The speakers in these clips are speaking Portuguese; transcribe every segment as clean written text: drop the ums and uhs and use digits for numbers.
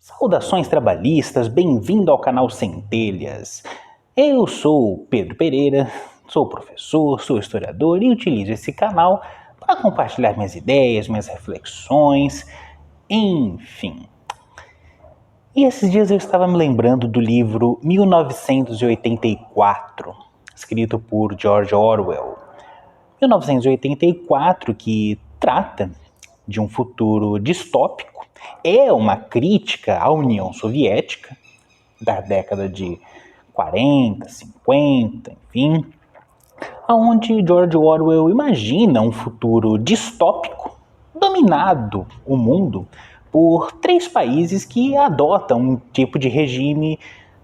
Saudações trabalhistas, bem-vindo ao canal Centelhas. Eu sou Pedro Pereira, sou professor, sou historiador e utilizo esse canal para compartilhar minhas ideias, minhas reflexões, enfim. E esses dias eu estava me lembrando do livro 1984, escrito por George Orwell. 1984, que trata de um futuro distópico, é uma crítica à União Soviética, da década de 40, 50, enfim, onde George Orwell imagina um futuro distópico, dominado o mundo por 3 países que adotam um tipo de regime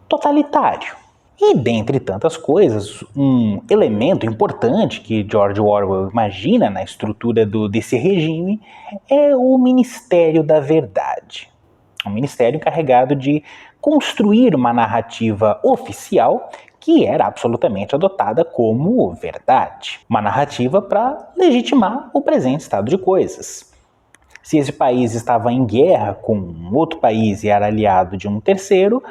totalitário. E, dentre tantas coisas, um elemento importante que George Orwell imagina na estrutura desse regime é o Ministério da Verdade. Um ministério encarregado de construir uma narrativa oficial que era absolutamente adotada como verdade. Uma narrativa para legitimar o presente estado de coisas. Se esse país estava em guerra com outro país e era aliado de um terceiro,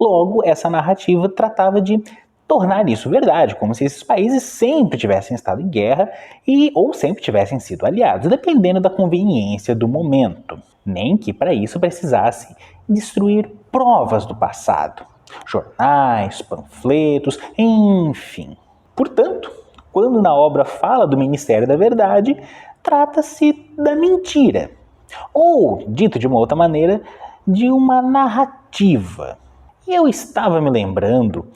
logo, essa narrativa tratava de tornar isso verdade, como se esses países sempre tivessem estado em guerra ou sempre tivessem sido aliados, dependendo da conveniência do momento. Nem que para isso precisasse destruir provas do passado, jornais, panfletos, enfim. Portanto, quando na obra fala do Ministério da Verdade, trata-se da mentira. Ou, dito de uma outra maneira, de uma narrativa. E eu estava me lembrando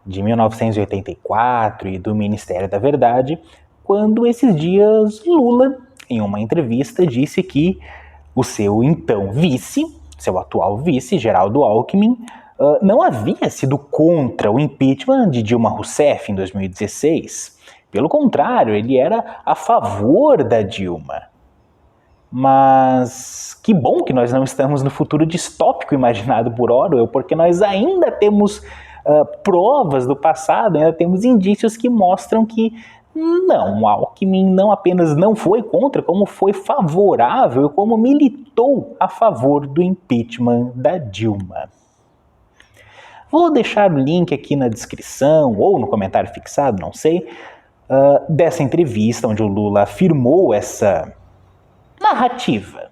de 1984 e do Ministério da Verdade, quando esses dias Lula, em uma entrevista, disse que o seu então vice, seu atual vice, Geraldo Alckmin, não havia sido contra o impeachment de Dilma Rousseff em 2016. Pelo contrário, ele era a favor da Dilma. Mas que bom que nós não estamos no futuro distópico imaginado por Orwell, porque nós ainda temos provas do passado, ainda temos indícios que mostram que não, Alckmin não apenas não foi contra, como foi favorável, como militou a favor do impeachment da Dilma. Vou deixar o link aqui na descrição ou no comentário fixado, não sei, dessa entrevista onde o Lula afirmou essa narrativa.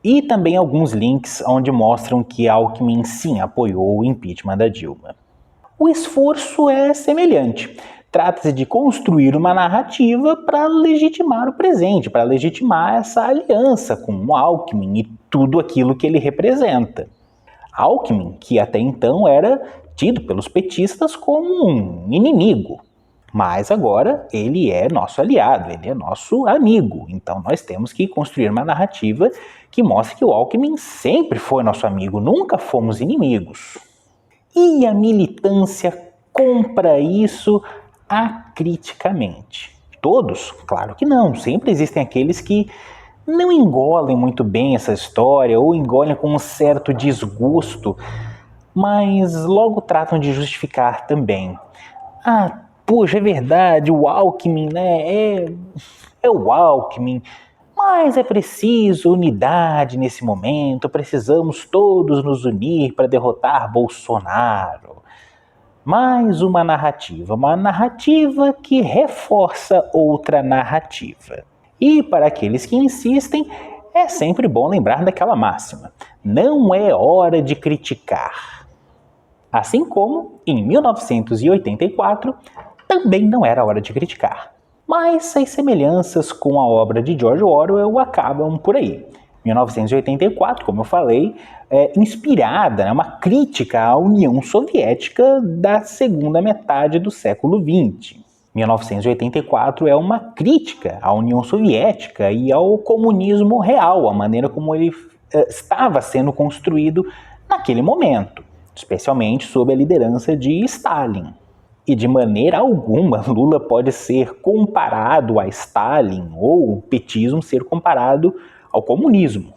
E também alguns links onde mostram que Alckmin sim apoiou o impeachment da Dilma. O esforço é semelhante. Trata-se de construir uma narrativa para legitimar o presente, para legitimar essa aliança com o Alckmin e tudo aquilo que ele representa. Alckmin, que até então era tido pelos petistas como um inimigo. Mas agora ele é nosso aliado, ele é nosso amigo. Então nós temos que construir uma narrativa que mostre que o Alckmin sempre foi nosso amigo, nunca fomos inimigos. E a militância compra isso acriticamente. Todos? Claro que não. Sempre existem aqueles que não engolem muito bem essa história ou engolem com um certo desgosto, mas logo tratam de justificar também. Poxa, é verdade, o Alckmin, né, é o Alckmin, mas é preciso unidade nesse momento, precisamos todos nos unir para derrotar Bolsonaro. Mais uma narrativa que reforça outra narrativa. E para aqueles que insistem, é sempre bom lembrar daquela máxima: não é hora de criticar. Assim como, em 1984, também não era hora de criticar. Mas as semelhanças com a obra de George Orwell acabam por aí. 1984, como eu falei, é inspirada, uma crítica à União Soviética da segunda metade do século XX. 1984 é uma crítica à União Soviética e ao comunismo real, a maneira como ele estava sendo construído naquele momento, especialmente sob a liderança de Stalin. E de maneira alguma Lula pode ser comparado a Stalin ou o petismo ser comparado ao comunismo.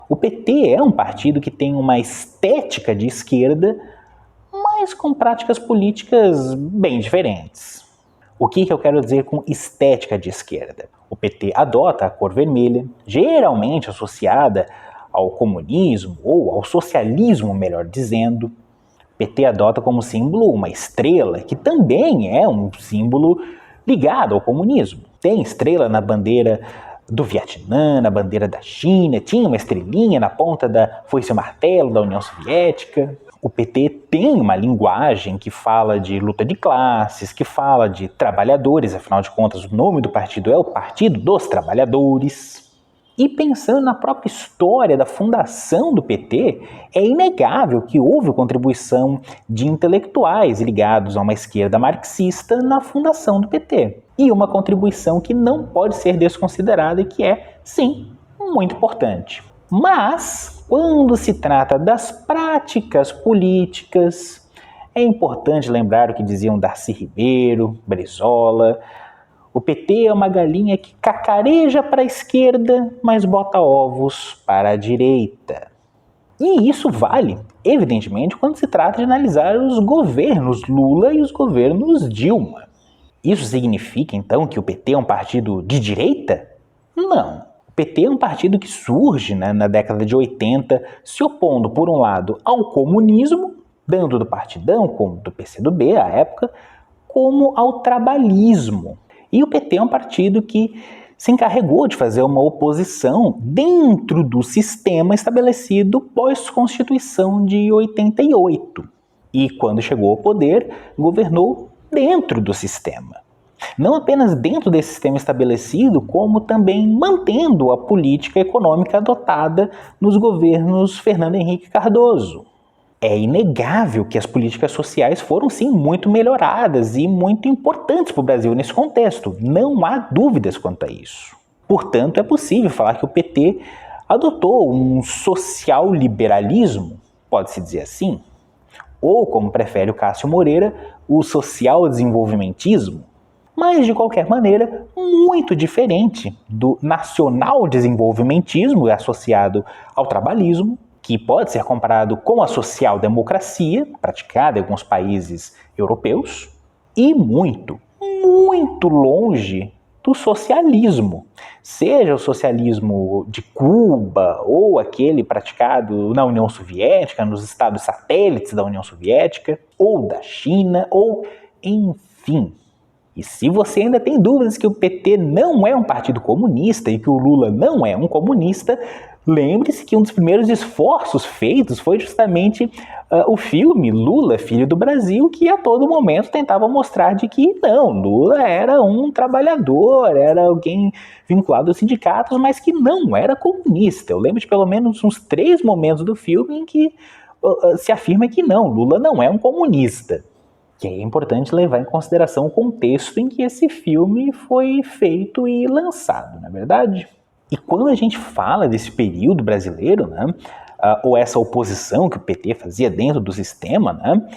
O PT é um partido que tem uma estética de esquerda, mas com práticas políticas bem diferentes. O que eu quero dizer com estética de esquerda? O PT adota a cor vermelha, geralmente associada ao comunismo, ou ao socialismo, melhor dizendo. O PT adota como símbolo uma estrela, que também é um símbolo ligado ao comunismo. Tem estrela na bandeira do Vietnã, na bandeira da China, tinha uma estrelinha na ponta da foice e martelo da União Soviética. O PT tem uma linguagem que fala de luta de classes, que fala de trabalhadores, afinal de contas o nome do partido é o Partido dos Trabalhadores. E pensando na própria história da fundação do PT, é inegável que houve contribuição de intelectuais ligados a uma esquerda marxista na fundação do PT. E uma contribuição que não pode ser desconsiderada e que é, sim, muito importante. Mas, quando se trata das práticas políticas, é importante lembrar o que diziam Darcy Ribeiro, Brizola. O PT é uma galinha que cacareja para a esquerda, mas bota ovos para a direita. E isso vale, evidentemente, quando se trata de analisar os governos Lula e os governos Dilma. Isso significa, então, que o PT é um partido de direita? Não. O PT é um partido que surge na década de 80, se opondo, por um lado, ao comunismo, tanto do Partidão como do PCdoB, à época, como ao trabalhismo. E o PT é um partido que se encarregou de fazer uma oposição dentro do sistema estabelecido pós-Constituição de 88. E quando chegou ao poder, governou dentro do sistema. Não apenas dentro desse sistema estabelecido, como também mantendo a política econômica adotada nos governos Fernando Henrique Cardoso. É inegável que as políticas sociais foram, sim, muito melhoradas e muito importantes para o Brasil nesse contexto. Não há dúvidas quanto a isso. Portanto, é possível falar que o PT adotou um social-liberalismo, pode-se dizer assim, ou, como prefere o Cássio Moreira, o social-desenvolvimentismo, mas, de qualquer maneira, muito diferente do nacional-desenvolvimentismo associado ao trabalhismo, que pode ser comparado com a social-democracia, praticada em alguns países europeus, e muito, muito longe do socialismo, seja o socialismo de Cuba ou aquele praticado na União Soviética, nos estados satélites da União Soviética, ou da China, ou enfim. E se você ainda tem dúvidas que o PT não é um partido comunista e que o Lula não é um comunista, lembre-se que um dos primeiros esforços feitos foi justamente o filme Lula, Filho do Brasil, que a todo momento tentava mostrar de que não, Lula era um trabalhador, era alguém vinculado aos sindicatos, mas que não era comunista. Eu lembro de pelo menos uns 3 momentos do filme em que se afirma que não, Lula não é um comunista. Que é importante levar em consideração o contexto em que esse filme foi feito e lançado, não é verdade? E quando a gente fala desse período brasileiro, né, ou essa oposição que o PT fazia dentro do sistema, né,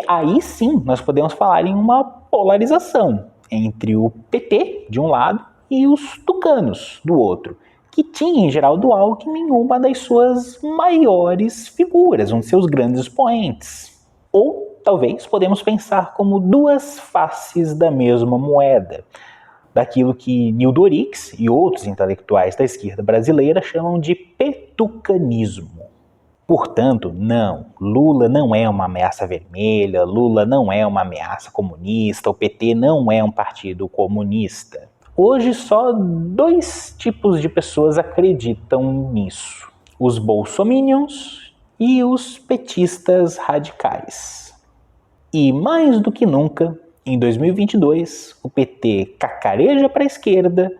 aí sim nós podemos falar em uma polarização entre o PT, de um lado, e os tucanos, do outro, que tinha em Geraldo Alckmin uma das suas maiores figuras, um de seus grandes expoentes. Ou talvez podemos pensar como 2 faces da mesma moeda, daquilo que Nildo Orix e outros intelectuais da esquerda brasileira chamam de petucanismo. Portanto, não, Lula não é uma ameaça vermelha, Lula não é uma ameaça comunista, o PT não é um partido comunista. Hoje só 2 tipos de pessoas acreditam nisso: os bolsominions e os petistas radicais. E mais do que nunca, em 2022, o PT cacareja para a esquerda,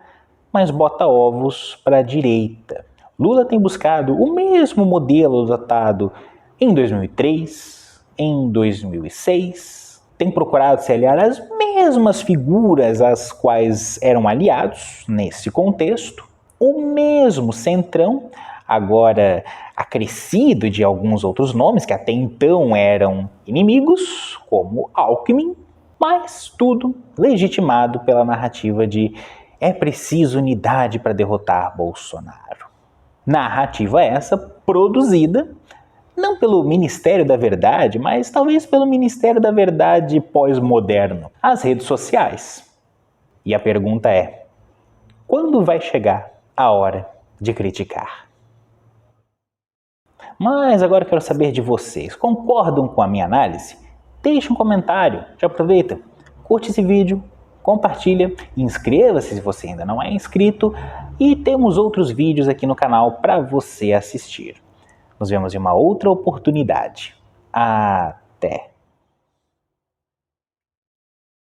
mas bota ovos para a direita. Lula tem buscado o mesmo modelo adotado em 2003, em 2006, tem procurado se aliar às mesmas figuras às quais eram aliados nesse contexto, o mesmo centrão, agora acrescido de alguns outros nomes que até então eram inimigos, como Alckmin, mas tudo legitimado pela narrativa de é preciso unidade para derrotar Bolsonaro. Narrativa essa produzida não pelo Ministério da Verdade, mas talvez pelo Ministério da Verdade pós-moderno, as redes sociais. E a pergunta é: quando vai chegar a hora de criticar? Mas agora eu quero saber de vocês. Concordam com a minha análise? Deixe um comentário. Já aproveita, curte esse vídeo, compartilha, inscreva-se se você ainda não é inscrito e temos outros vídeos aqui no canal para você assistir. Nos vemos em uma outra oportunidade. Até!